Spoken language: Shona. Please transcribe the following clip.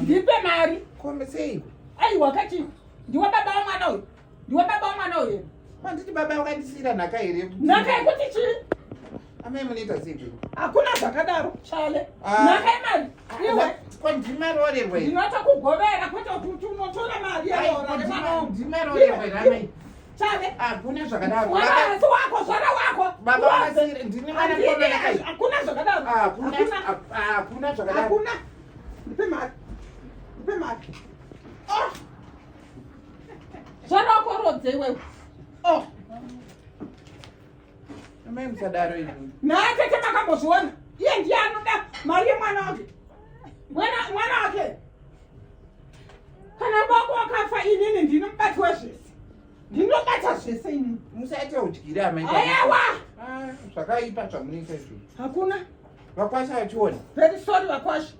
Ndipe mari. Kome sei? Wakati. Ndiwa baba wamwana uyu. Ndiwa baba wamwana uyu. Kwanditi baba wakandisira nhaka here. Nhaka yekuti chi? Amai munoita sei? Hakuna zvakadaro, chale. Nhaka yemari. Iwe. Ndimarorerwa. Ndinotokugovera kwete kuti unotora mari yayo. Ndimarorerwa ramai. Chale. Hakuna zvakadaro. Mwanazi wako, zvara wako. Baba wakasira ndine mwana mukomana kai. Hakuna zvakadaro. Hakuna zvakadaro. Hakuna. Ndipe mari. Ndipe mari. Zvara wako rodze iwewe. Amai musadaro izvi. Naye tete makambozviona. Iye ndiye anoda mari yemwana wake. Mwana wake. Kana baba wakafa inini ndinomubati wezvese. Ndinobata zvese inini. Musaite udyira amai. Ayawa. Zvakaipa zvamunoita izvi. Hakuna. Vakwasha vachiona. Very sorry Vakwasha.